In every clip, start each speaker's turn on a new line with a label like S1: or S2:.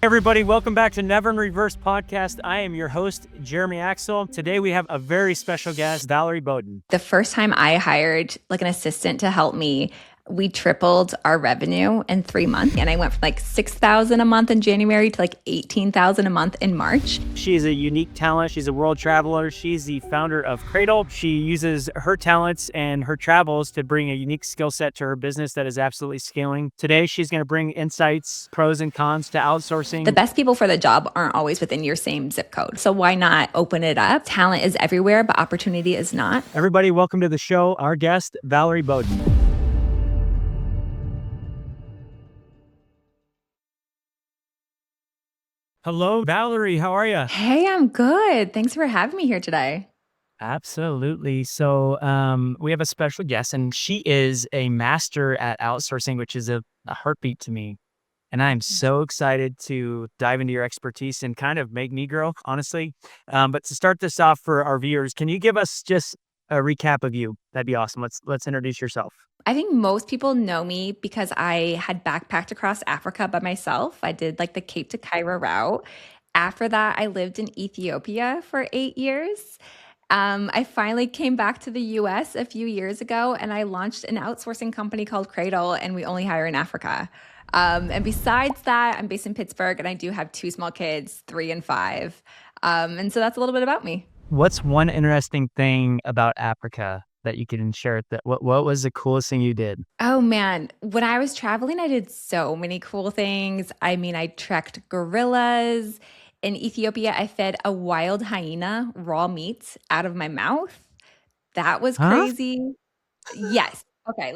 S1: Everybody, welcome back to Never in Reverse podcast. I am your host, Jeremy Axel. Today we have a very special guest, Valerie Bowden.
S2: The first time I hired like an assistant to help me, we tripled our revenue in 3 months. And I went from like 6,000 a month in January to like 18,000 a month in March.
S1: She is a unique talent. She's a world traveler. She's the founder of Cradle. She uses her talents and her travels to bring a unique skill set to her business that is absolutely scaling. Today, she's going to bring insights, pros and cons to outsourcing.
S2: The best people for the job aren't always within your same zip code. So why not open it up? Talent is everywhere, but opportunity is not.
S1: Everybody, welcome to the show. Our guest, Valerie Bowden. Hello, Valerie. How are you?
S2: Hey, I'm good. Thanks for having me here today.
S1: Absolutely. So we have a special guest, and she is a master at outsourcing, which is a heartbeat to me. And I'm so excited to dive into your expertise and kind of make me grow, honestly. But to start this off for our viewers, can you give us just a recap of you? That'd be awesome. Let's introduce yourself.
S2: I think most people know me because I had backpacked across Africa by myself. I did like the Cape to Cairo route. After that, I lived in Ethiopia for 8 years. I finally came back to the US a few years ago and I launched an outsourcing company called Cradle, and we only hire in Africa. And besides that, I'm based in Pittsburgh and I do have two small kids, 3 and 5. And so that's a little bit about me.
S1: What's one interesting thing about Africa that you can share? What was the coolest thing you did?
S2: Oh man, when I was traveling, I did so many cool things. I mean, I trekked gorillas. In Ethiopia, I fed a wild hyena raw meat out of my mouth. That was
S1: Huh?
S2: crazy. Yes. Okay,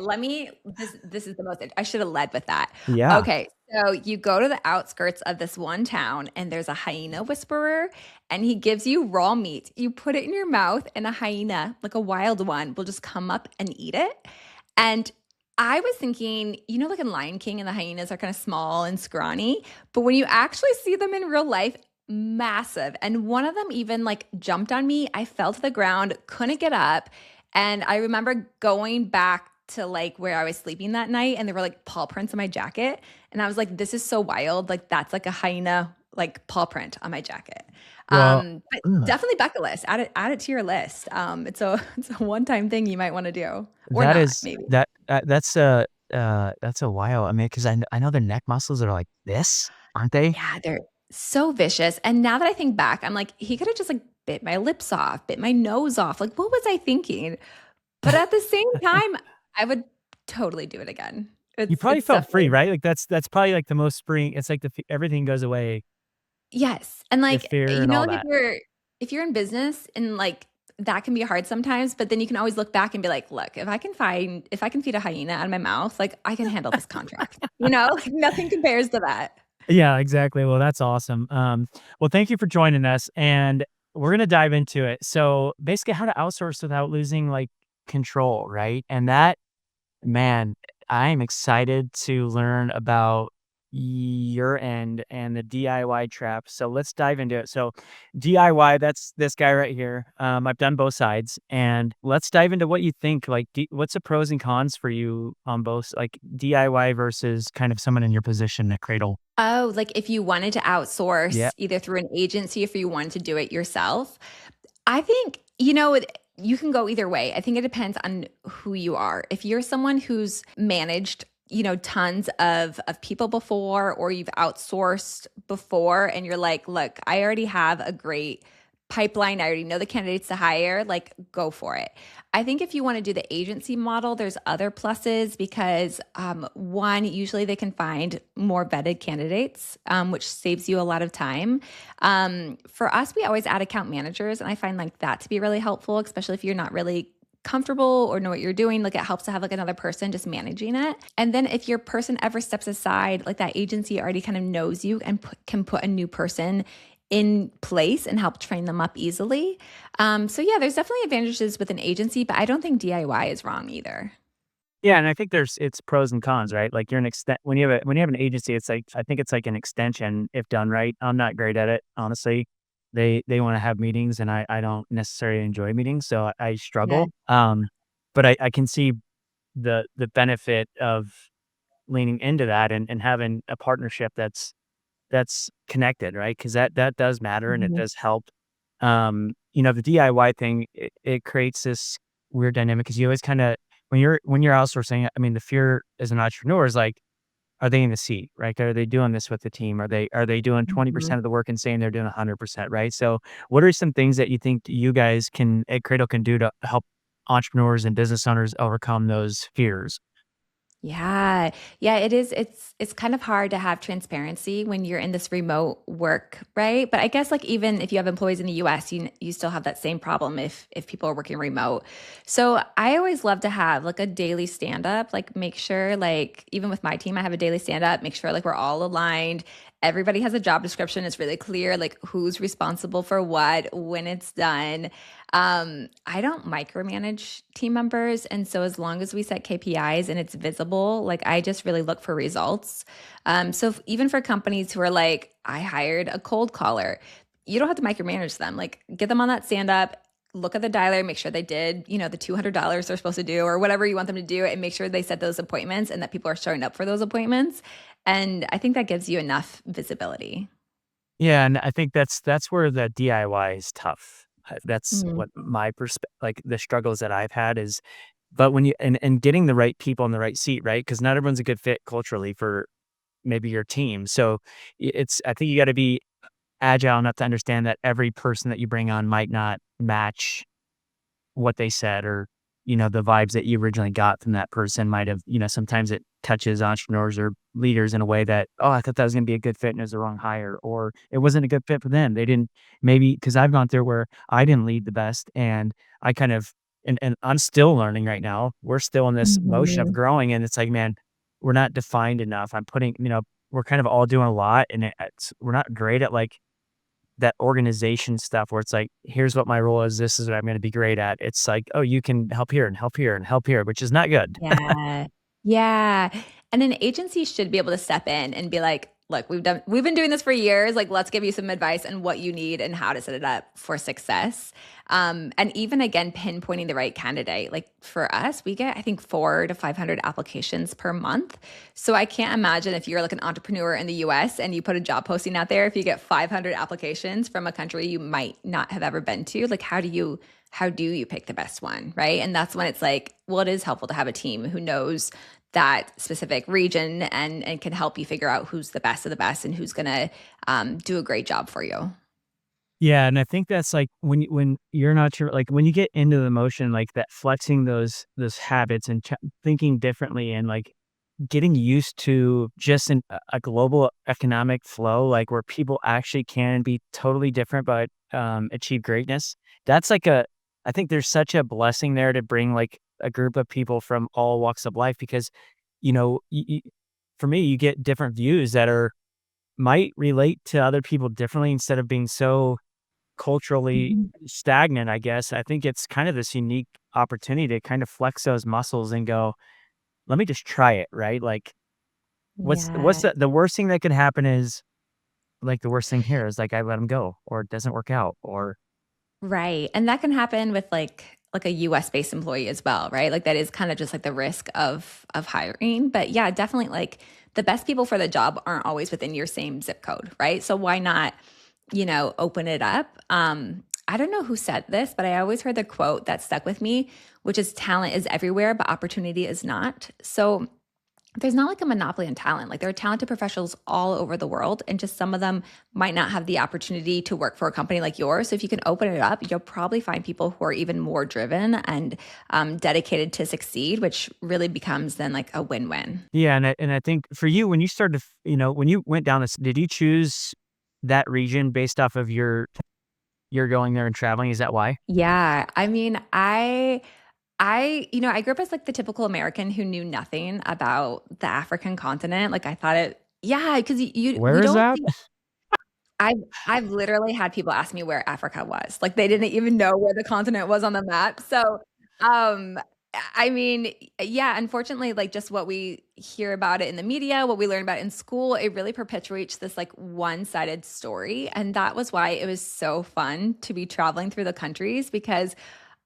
S2: this is the most I should have led with that.
S1: Yeah.
S2: Okay, so you go to the outskirts of this one town and there's a hyena whisperer and he gives you raw meat. You put it in your mouth and a hyena, like a wild one, will just come up and eat it. And I was thinking, like in Lion King and the hyenas are kind of small and scrawny, but when you actually see them in real life, massive. And one of them even like jumped on me. I fell to the ground, couldn't get up. And I remember going back to like where I was sleeping that night and there were like paw prints on my jacket. And I was like, this is so wild. Like that's like a hyena like paw print on my jacket.
S1: Well,
S2: But
S1: ugh,
S2: definitely bucket list. Add it to your list. It's a one-time thing you might want to do. Or
S1: that
S2: not,
S1: is
S2: maybe.
S1: that's a while. I mean, because I know the neck muscles are like this, aren't they?
S2: Yeah, they're so vicious. And now that I think back, I'm like, he could have just like bit my lips off, bit my nose off. Like, what was I thinking? But at the same time, I would totally do it again.
S1: You
S2: It's
S1: probably
S2: it's
S1: felt free,
S2: definitely
S1: right? Like that's probably like the most freeing. It's like everything goes away,
S2: yes. And
S1: the
S2: like,
S1: fear and all
S2: like
S1: that.
S2: if you're in business and like that can be hard sometimes, but then you can always look back and be like, look, if I can feed a hyena out of my mouth, like I can handle this contract. Like nothing compares to that.
S1: Yeah, exactly. Well, that's awesome. Well, thank you for joining us, and we're gonna dive into it. So basically, how to outsource without losing like control, right? And that, man, I'm excited to learn about your end and the DIY trap. So let's dive into it. So DIY, that's this guy right here. I've done both sides, and let's dive into what you think. Like, what's the pros and cons for you on both, like DIY versus kind of someone in your position at Cradle?
S2: Oh, like if you wanted to
S1: Yeah.
S2: outsource either through an agency, if you wanted to do it yourself, I think, you can go either way. I think it depends on who you are. If you're someone who's managed, tons of people before, or you've outsourced before and you're like, look, I already have a great pipeline. I already know the candidates to hire, like go for it. I think if you want to do the agency model, there's other pluses because one, usually they can find more vetted candidates, which saves you a lot of time. For us, we always add account managers, and I find like that to be really helpful, especially if you're not really comfortable or know what you're doing. Like it helps to have like another person just managing it. And then if your person ever steps aside, like that agency already kind of knows you and can put a new person in place and help train them up easily. So yeah, there's definitely advantages with an agency, but I don't think DIY is wrong either.
S1: Yeah, and I think it's pros and cons, right? Like you're an extent when you have an agency, it's like I think it's like an extension if done right. I'm not great at it, honestly. They want to have meetings and I don't necessarily enjoy meetings, so I
S2: Yeah.
S1: struggle. But I can see the benefit of leaning into that and having a partnership that's that's connected, right? Because that does matter and it
S2: Mhm.
S1: does help. The DIY thing, it creates this weird dynamic because you always kinda when you're outsourcing, I mean, the fear as an entrepreneur is like, are they in the seat, right? Are they doing this with the team? Are they doing
S2: Mhm.
S1: 20% of the work and saying they're doing 100%, right? So, what are some things that you think you guys can at Cradle can do to help entrepreneurs and business owners overcome those fears?
S2: Yeah. Yeah, it is. It's kind of hard to have transparency when you're in this remote work, right? But I guess like even if you have employees in the US, you still have that same problem if people are working remote. So I always love to have like a daily stand up, like make sure like even with my team, I have a daily stand up, make sure like we're all aligned. Everybody has a job description. It's really clear like who's responsible for what, when it's done. I don't micromanage team members. And so as long as we set KPIs and it's visible, like I just really look for results. Even for companies who are like, I hired a cold caller, you don't have to micromanage them. Like get them on that stand up, look at the dialer, make sure they did, the $200 they're supposed to do or whatever you want them to do, and make sure they set those appointments and that people are showing up for those appointments. And I think that gives you enough visibility.
S1: Yeah, and I think that's where the DIY is tough. That's
S2: Mhm.
S1: what my like, the struggles that I've had is but when you and getting the right people in the right seat, right? Because not everyone's a good fit culturally for maybe your team. So, it's I think you gotta be agile enough to understand that every person that you bring on might not match what they said or, the vibes that you originally got from that person might have, sometimes it touches entrepreneurs or leaders in a way that, oh, I thought that was going to be a good fit and it was the wrong hire, or it wasn't a good fit for them. They didn't maybe because I've gone through where I didn't lead the best and I kind of, and I'm still learning right now. We're still in this motion of
S2: Mhm.
S1: growing and it's like, man, we're not defined enough. I'm putting, we're kind of all doing a lot and we're not great at like that organization stuff where it's like, here's what my role is. This is what I'm going to be great at. It's like, oh, you can help here and help here and help here, which is not good.
S2: Yeah. Yeah. And an agency should be able to step in and be like, "Look, we've been doing this for years. Like, let's give you some advice on what you need and how to set it up for success." And even again, pinpointing the right candidate. Like for us, we get I think 400 to 500 applications per month. So I can't imagine if you're like an entrepreneur in the US and you put a job posting out there, if you get 500 applications from a country you might not have ever been to, like how do you pick the best one, right? And that's when it's like, well, it is helpful to have a team who knows that specific region and can help you figure out who's the best of the best and who's gonna do a great job for you.
S1: Yeah, and I think that's like when you're not sure, like when you get into the motion, like that flexing those habits and thinking differently and like getting used to just a global economic flow, like where people actually can be totally different but achieve greatness. That's like I think there's such a blessing there to bring like a group of people from all walks of life because for me, you get different views that are might relate to other people differently instead of being so culturally
S2: Mhm.
S1: stagnant, I guess. I think it's kind of this unique opportunity to kind of flex those muscles and go, let me just try it, right? Like, what's
S2: Yeah.
S1: the worst thing that could happen is like the worst thing here is like I let them go or it doesn't work out or
S2: Right. And that can happen with like a US based employee as well, right? Like that is kind of just like the risk of hiring. But yeah, definitely like the best people for the job aren't always within your same zip code, right? So why not, open it up? I don't know who said this, but I always heard the quote that stuck with me, which is talent is everywhere, but opportunity is not. So there's not like a monopoly on talent. Like there are talented professionals all over the world, and just some of them might not have the opportunity to work for a company like yours. So if you can open it up, you'll probably find people who are even more driven and dedicated to succeed, which really becomes then like a win-win.
S1: yeah, and I think for you when you started, when you went down this, did you choose that region based off of your going there and traveling? Is that why?
S2: Yeah, I mean, I grew up as like the typical American who knew nothing about the African continent. Like I thought it, yeah, because we
S1: Where is
S2: don't
S1: that?
S2: see I've I've literally had people ask me where Africa was. Like, they didn't even know where the continent was on the map. So, um, I mean, yeah, unfortunately, like, just what we hear about it in the media, what we learn about in school, it really perpetuates this, like, one-sided story, and that was why it was so fun to be traveling through the countries because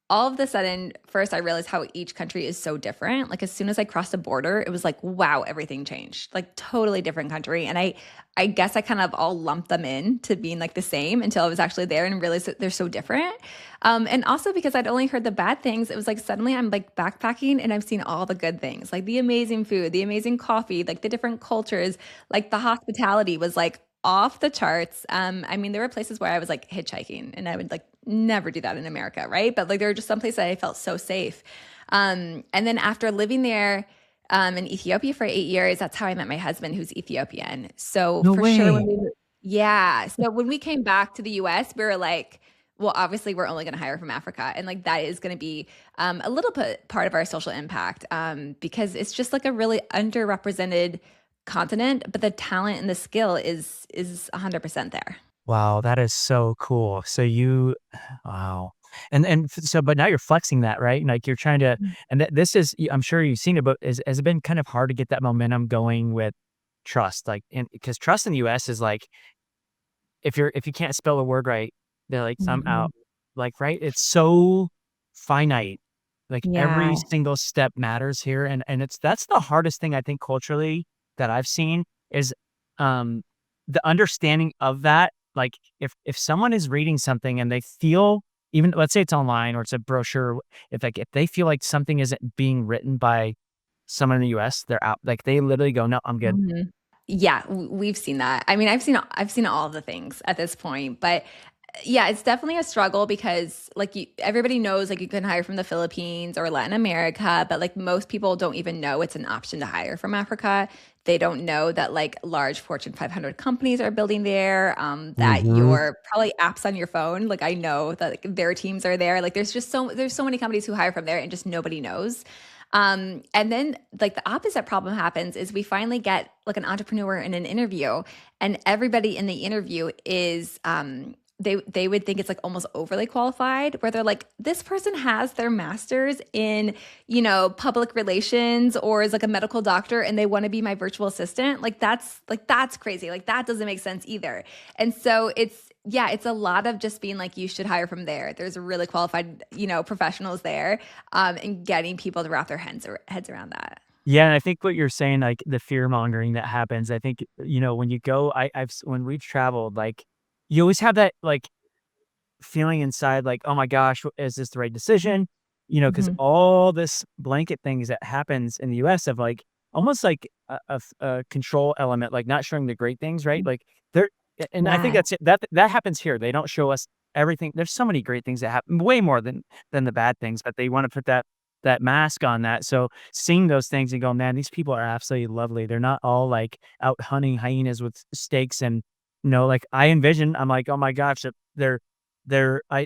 S2: all of the sudden, first I realized how each country is so different. Like as soon as I crossed the border, it was like, wow, everything changed. Like totally different country. And I guess I kind of all lumped them in to being like the same until I was actually there and realized that they're so different. And also because I'd only heard the bad things, it was like suddenly I'm like backpacking and I've seen all the good things, like the amazing food, the amazing coffee, like the different cultures, like the hospitality was like off the charts. I mean, there were places where I was like hitchhiking and I would like never do that in America, right? But like there were just some places that I felt so safe. And then after living there in Ethiopia for 8 years, that's how I met my husband, who's Ethiopian. So
S1: No
S2: for sure,
S1: way.
S2: yeah. So when we came back to the US, we were like, well, obviously, we're only going to hire from Africa. And like that is going to be a little bit part of our social impact because it's just like a really underrepresented continent, but the talent and the skill is 100% there.
S1: Wow, that is so cool. So you wow. So but now you're flexing that, right? Like you're trying to and this is I'm sure you've seen it, but has it been kind of hard to get that momentum going with trust? Like and because trust in the US is like if you can't spell a word right, they're like, "I'm
S2: Mhm.
S1: out." Like, right? It's so finite. Like, every
S2: Yeah.
S1: single step matters here, and it's that's the hardest thing I think culturally that I've seen is, um, the understanding of that. Like, if someone is reading something and they feel even let's say it's online or it's a brochure, if they feel like something isn't being written by someone in the US, they're out. Like, they literally go, "No, I'm good."
S2: Mhm. Yeah, we've seen that. I mean, I've seen all of the things at this point, but yeah, it's definitely a struggle because like everybody knows like you can hire from the Philippines or Latin America, but like most people don't even know it's an option to hire from Africa. They don't know that like large Fortune 500 companies are building there, that
S1: Mhm.
S2: your probably apps on your phone, like I know that like, their teams are there. Like there's so many companies who hire from there and just nobody knows. And then like the opposite problem happens is we finally get like an entrepreneur in an interview and everybody in the interview is they would think it's like almost overly qualified where they're like this person has their masters in public relations or is like a medical doctor and they want to be my virtual assistant, like that's crazy, like that doesn't make sense either. And so it's a lot of just being like you should hire from there, there's really qualified professionals there, and getting people to wrap their heads around that.
S1: Yeah, and I think what you're saying, like, the fear mongering that happens, I think, when you go when we've traveled, like, you always have that, like, feeling inside, like, "Oh my gosh, is this the right decision?" Because
S2: Mhm.
S1: all this blanket things that happens in the US of, like, almost like a control element, like, not showing the great things, right? Like, there and I think
S2: Yeah.
S1: that's it that happens here. They don't show us everything. There's so many great things that happen, way more than the bad things, but they wanna put that mask on that, so seeing those things and go, "Man, these people are absolutely lovely." They're not all, like, out hunting hyenas with stakes and, like, I'm like, "Oh my gosh, if they're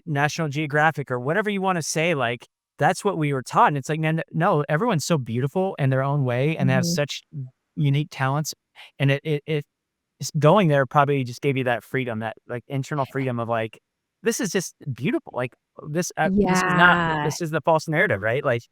S1: National Geographic or whatever you wanna say, like, that's what we were taught, and it's like, no, everyone's so beautiful in their own way, and they have
S2: Mhm.
S1: such unique talents, and it's going there probably just gave you that freedom, that, like, internal freedom of, like, "This is just beautiful," like, this is not
S2: Yeah.
S1: this is the false narrative, right? Like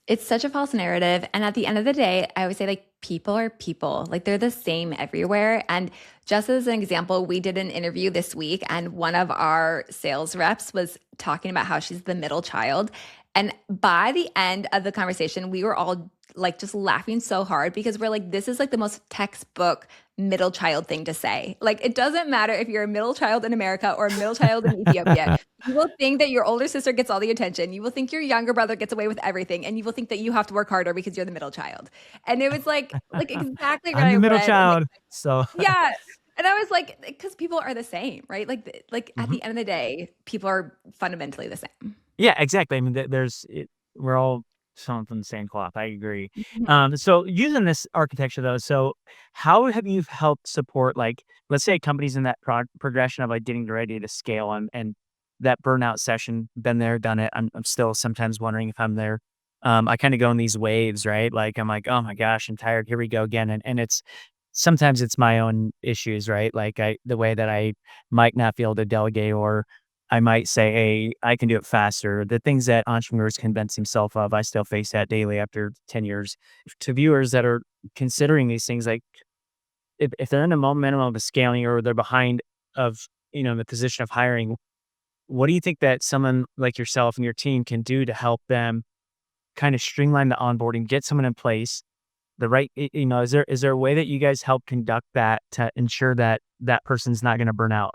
S2: It's such a false narrative, and at the end of the day, I always say, like, people are people, like, they're the same everywhere, and just as an example, we did an interview this week, and one of our sales reps was talking about how she's the middle child, and by the end of the conversation, we were all, like, just laughing so hard because we're like, "This is, like, the most textbook middle child thing to say." Like, it doesn't matter if you're a middle child in America or a middle child in Ethiopia. You will think that your older sister gets all the attention. You will think your younger brother gets away with everything, and you will think that you have to work harder because you're the middle child. And it was like exactly what
S1: I'm
S2: I
S1: the middle
S2: read, and like
S1: child, so
S2: yeah, and I was like, because people are the same, right? Like at
S1: Mhm.
S2: the end of the day, people are fundamentally the same.
S1: Yeah, exactly. I mean, we're all sewn from the same cloth. I agree.
S2: Mhm.
S1: So using this architecture though, so how have you helped support like, let's say companies in that progression of like getting ready to scale and that burnout session, been there, done it. I'm still sometimes wondering if I'm there. I kind of go in these waves, right? Like I'm like, oh my gosh, I'm tired. Here we go again. And it's sometimes it's my own issues, right? Like the way that I might not be able to delegate or I might say, "Hey, I can do it faster." The things that entrepreneurs convince themselves of, I still face that daily after 10 years. To viewers that are considering these things, like if they're in a momentum of a scaling or they're behind of, the position of hiring, what do you think that someone like yourself and your team can do to help them kind of streamline the onboarding, get someone in place, the right, is there a way that you guys help conduct that to ensure that that person's not going to burn out?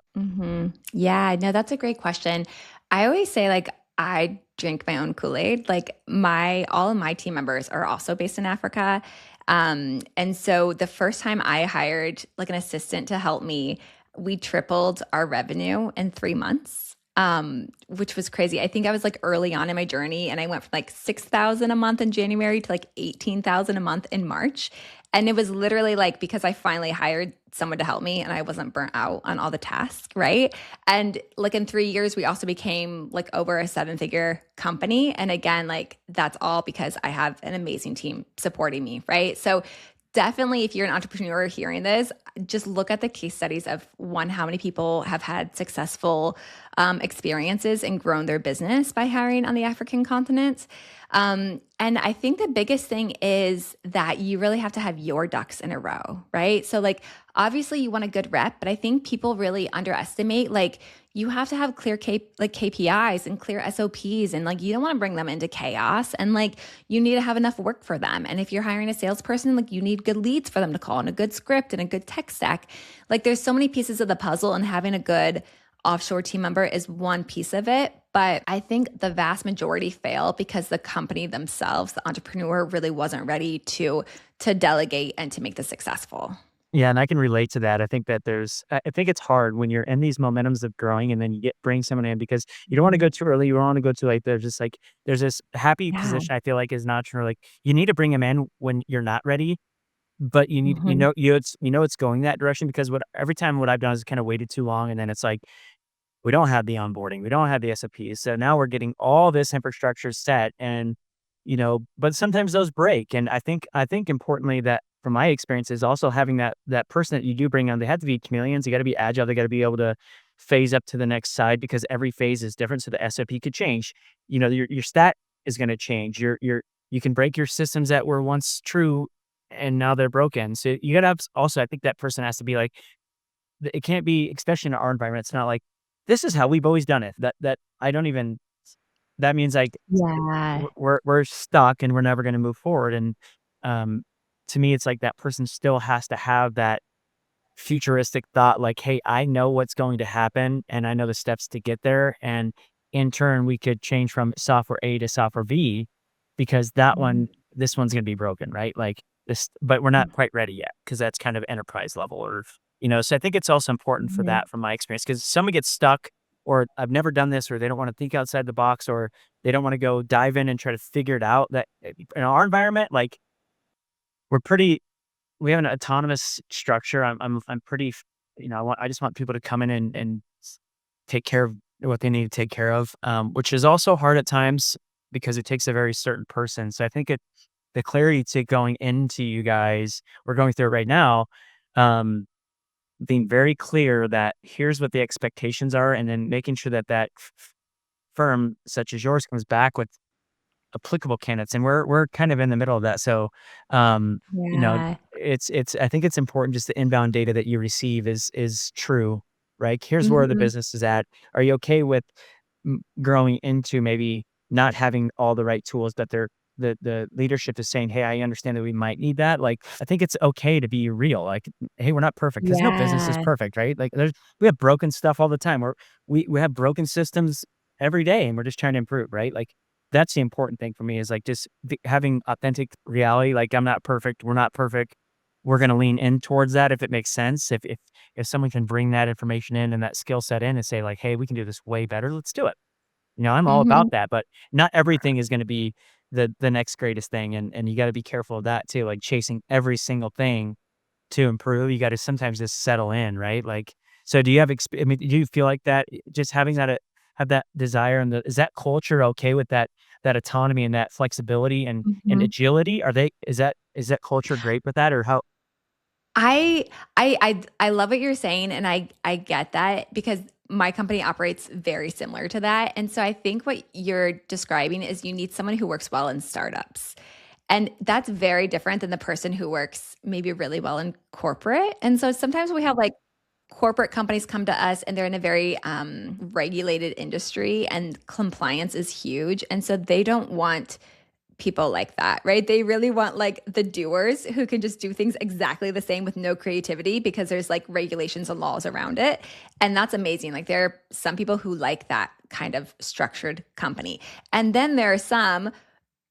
S2: Yeah, no, that's a great question. I always say like I drink my own Kool-Aid. Like my all of my team members are also based in Africa. And so the first time I hired like an assistant to help me, we tripled our revenue in 3 months. Which was crazy. I think I was like early on in my journey and I went from like 6,000 a month in January to like 18,000 a month in March. And it was literally like because I finally hired someone to help me and I wasn't burnt out on all the tasks, right? And like in 3 years, we also became like over a 7-figure company. And again, like that's all because I have an amazing team supporting me, right? So definitely, if you're an entrepreneur hearing this, just look at the case studies of one, how many people have had successful experiences and grown their business by hiring on the African continent. And I think the biggest thing is that you really have to have your ducks in a row, right? So, like, obviously, you want a good rep, but I think people really underestimate like you have to have clear KPIs and clear SOPs, and like you don't want to bring them into chaos, and like you need to have enough work for them. And if you're hiring a salesperson, like you need good leads for them to call and a good script and a good tech stack. Like there's so many pieces of the puzzle, and having a good offshore team member is one piece of it. But I think the vast majority fail because the company themselves, the entrepreneur, really wasn't ready to delegate and to make this successful.
S1: Yeah, and I can relate to that. I think that I think it's hard when you're in these momentums of growing and then you bring someone in because you don't want to
S2: Mhm.
S1: go too early. You don't want to go too late. There's just like, there's this happy
S2: Yeah.
S1: position I feel like is an entrepreneur. Like you need to bring him in when you're not ready, but you need,
S2: Mhm.
S1: it's going that direction because every time what I've done is kind of waited too long. And then it's like, we don't have the onboarding. We don't have the SOPs. So now we're getting all this infrastructure set and, but sometimes those break. And I think importantly that from my experience is also having that person that you do bring on, they have to be chameleons. You got to be agile. They got to be able to phase up to the next side because every phase is different. So the SOP could change. Your stat is going to change. You can break your systems that were once true and now they're broken. So you got to have also, I think that person has to be like, it can't be, especially in our environment, it's not like, "This is how we've always done it." That I don't even that means, like,
S2: Yeah.
S1: we're stuck and we're never gonna move forward, and, um, to me, it's like that person still has to have that futuristic thought like, "Hey, I know what's going to happen, and I know the steps to get there, and in turn, we could change from software A to software B because
S2: Mhm.
S1: this one's gonna be broken, right? Like, this but we're not quite ready yet because that's kind of enterprise level so I think it's also important for
S2: Mhm.
S1: that from my experience because someone gets stuck or I've never done this or they don't wanna think outside the box or they don't wanna go dive in and try to figure it out that in our environment, like, we're pretty we have an autonomous structure. I'm pretty, I just want people to come in and take care of what they need to take care of, which is also hard at times because it takes a very certain person. So I think the clarity to going into you guys, we're going through it right now, um, being very clear that here's what the expectations are, and then making sure that firm such as yours comes back with applicable candidates, and we're kind of in the middle of that. So, um, you know,
S2: Yeah.
S1: it's I think it's important just the inbound data that you receive is true, right? Here's where the
S2: Mhm.
S1: business is at. Are you okay with growing into maybe not having all the right tools, but the leadership is saying, "Hey, I understand that we might need that." Like, I think it's okay to be real. Like, hey, we're not perfect because no business is
S2: Yeah.
S1: perfect, right? Like, we have broken stuff all the time. We have broken systems every day, and we're just trying to improve, right? Like that's the important thing for me is like just having authentic reality. Like I'm not perfect. We're not perfect. We're going to lean in towards that if it makes sense. If someone can bring that information in and that skill set in and say like, hey, we can do this way better. Let's do it. I'm all about
S2: Mhm.
S1: that, but not everything is going to be the next greatest thing, and you got to be careful of that too. Like chasing every single thing to improve, you gotta sometimes just settle in, right? Like, so do you have I mean, do you feel like that just having have that desire and is that culture okay with that autonomy and that flexibility and
S2: Mhm.
S1: agility? Is that culture great with that or how?
S2: I I love what you're saying, and I get that because my company operates very similar to that, and so I think what you're describing is you need someone who works well in startups, and that's very different than the person who works maybe really well in corporate, and so sometimes we have, like corporate companies come to us and they're in a very regulated industry and compliance is huge. And so they don't want people like that, right? They really want like the doers who can just do things exactly the same with no creativity because there's like regulations and laws around it. And that's amazing. Like there are some people who like that kind of structured company. And then there are some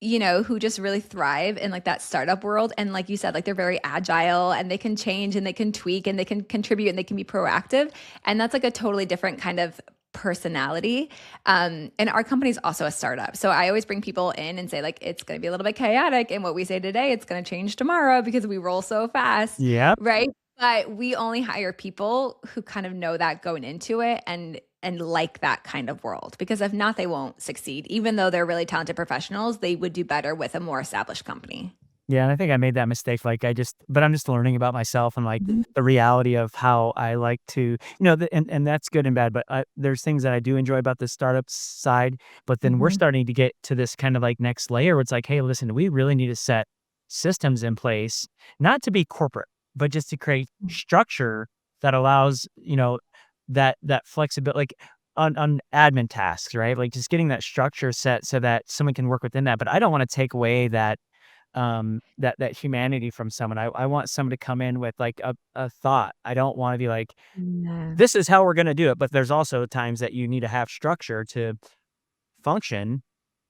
S2: who just really thrive in like that startup world. And like you said, like they're very agile and they can change and they can tweak and they can contribute and they can be proactive. And that's like a totally different kind of personality. And our company is also a startup. So I always bring people in and say, like, it's going to be a little bit chaotic. And what we say today, it's going to change tomorrow because we roll so fast.
S1: Yep.
S2: Right. But we only hire people who kind of know that going into it and like that kind of world because if not they won't succeed even though they're really talented professionals they would do better with a more established company.
S1: Yeah, and I think I made that mistake, like, but I'm just learning about myself and, like,
S2: Mhm.
S1: the reality of how I like to and that's good and bad, but there's things that I do enjoy about the startup side, but then we're
S2: Mhm.
S1: starting to get to this kind of, like, next layer where it's like, "Hey, listen, we really need to set systems in place, not to be corporate, but just to create structure that allows, that flexibility, like, on admin tasks, right? Like, just getting that structure set so that someone can work within that, but I don't wanna take away that humanity from someone. I want someone to come in with, like, a thought. I don't wanna be like,
S2: Yeah.
S1: "This is how we're gonna do it," but there's also times that you need to have structure to function,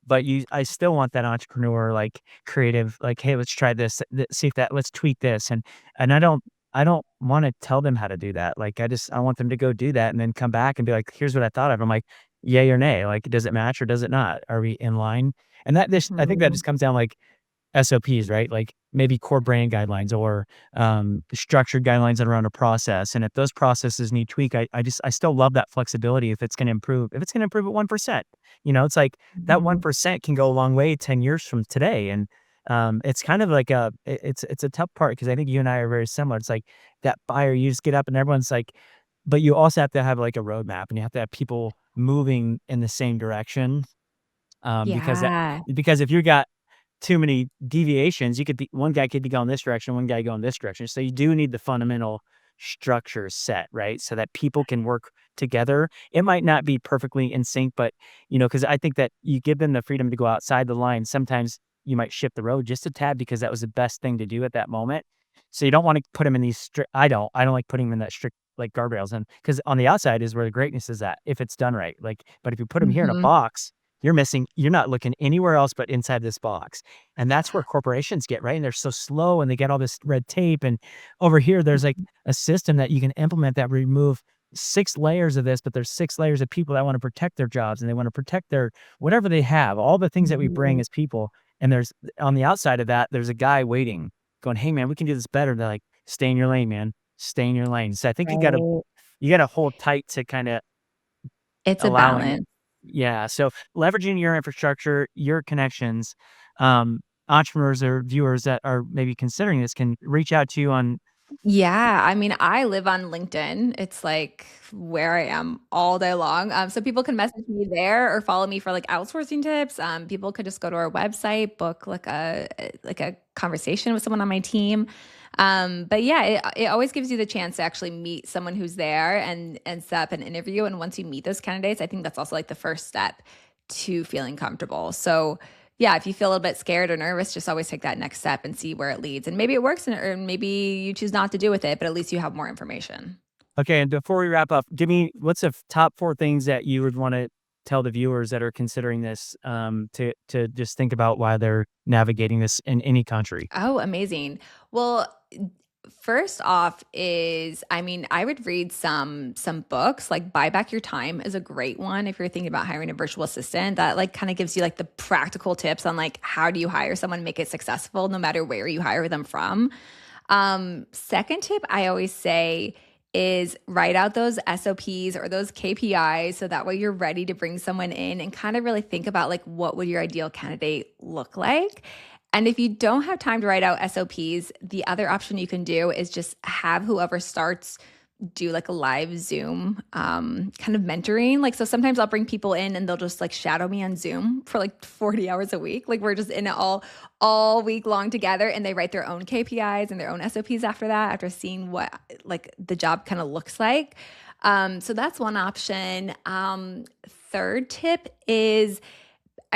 S1: but I still want that entrepreneur, like, creative, like, "Hey, let's try this, see if that let's tweak this," and I don't wanna tell them how to do that. Like, I want them to go do that and then come back and be like, "Here's what I thought of." I'm like, "Yay or nay?" Like, "Does it match or does it not? Are we in line?" And I think that
S2: Mhm.
S1: just comes down, like, SOPs, right? Like maybe core brand guidelines or structured guidelines that are around a process. And if those processes need tweak, I still love that flexibility if it's going to improve. If it's going to improve at 1%, it's like that
S2: Mhm.
S1: 1% can go a long way 10 years from today. And it's kind of like it's a tough part because I think you and I are very similar. It's like that buyer, you just get up and everyone's like, but you also have to have like a roadmap and you have to have people moving in the same direction.
S2: Yeah.
S1: Because if you got too many deviations, you could be one guy could be going this direction, one guy going this direction. So you do need the fundamental structure set, right? So that people can work together. It might not be perfectly in sync, but because I think that you give them the freedom to go outside the line. Sometimes you might shift the road just a tad because that was the best thing to do at that moment. So you don't want to put them in these strict. I don't like putting them in that strict like guardrails, and because on the outside is where the greatness is at if it's done right. Like, but if you put them here in a
S2: Mhm.
S1: box, you're not looking anywhere else but inside this box. And that's where corporations get, right? And they're so slow and they get all this red tape. And over here, there's like a system that you can implement that remove 6 layers of this, but there's 6 layers of people that want to protect their jobs and they want to protect their whatever they have, all the things that we bring
S2: Mhm.
S1: as people. And there's on the outside of that, there's a guy waiting, going, "Hey man, we can do this better." They're like, "Stay in your lane, man. Stay in your lane." So I think
S2: Right.
S1: you gotta hold tight to kind of
S2: It's a
S1: allowing
S2: balance.
S1: yeah, so leveraging your infrastructure, your connections, entrepreneurs or viewers that are maybe considering this can reach out to you on
S2: Yeah, I mean, I live on LinkedIn. It's like where I am all day long. So people can message me there or follow me for like outsourcing tips. People could just go to our website, book like a conversation with someone on my team. But yeah, it always gives you the chance to actually meet someone who's there and set up an interview. And once you meet those candidates, I think that's also like the first step to feeling comfortable. So yeah, if you feel a little bit scared or nervous, just always take that next step and see where it leads. And maybe it works or maybe you choose not to do with it, but at least you have more information.
S1: okay, and before we wrap up, give me what's the top 4 things that you would wanna tell the viewers that are considering this, to just think about why they're navigating this in any country?
S2: Oh, amazing. Well, first off is I mean, I would read some books, like Buy Back Your Time is a great one if you're thinking about hiring a virtual assistant. That like kind of gives you like the practical tips on like how do you hire someone, make it successful no matter where you hire them from. Second tip I always say is write out those SOPs or those KPIs so that way you're ready to bring someone in and kind of really think about like what would your ideal candidate look like. And if you don't have time to write out SOPs, the other option you can do is just have whoever starts do like a live Zoom kind of mentoring. Like, so sometimes I'll bring people in and they'll just like shadow me on Zoom for like 40 hours a week. Like we're just in it all week long together, and they write their own KPIs and their own SOPs after that, after seeing what like the job kind of looks like. So that's one option. Third tip is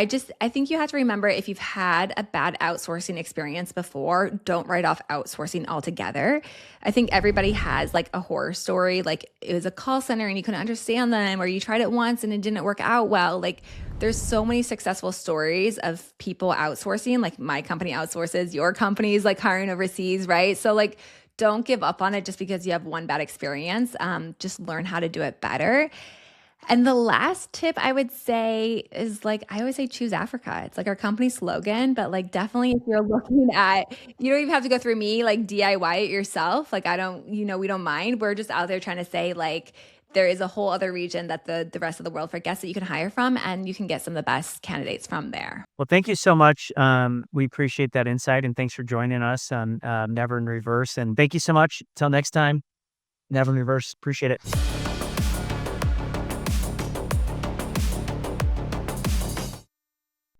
S2: I think you have to remember, if you've had a bad outsourcing experience before, don't write off outsourcing altogether. I think everybody has like a horror story, like it was a call center and you couldn't understand them, or you tried it once and it didn't work out well. Like there's so many successful stories of people outsourcing, like my company outsources, your company's like hiring overseas, right? So like don't give up on it just because you have one bad experience. Just learn how to do it better. And the last tip I would say is, like, I always say choose Africa. It's like our company slogan, but like definitely if you're looking at, you don't even have to go through me, like DIY it yourself. Like I don't, we don't mind. We're just out there trying to say like there is a whole other region that the rest of the world forgets that you can hire from, and you can get some of the best candidates from there.
S1: Well, thank you so much. We appreciate that insight, and thanks for joining us on Never in Reverse. And thank you so much. Till next time, Never in Reverse. Appreciate it.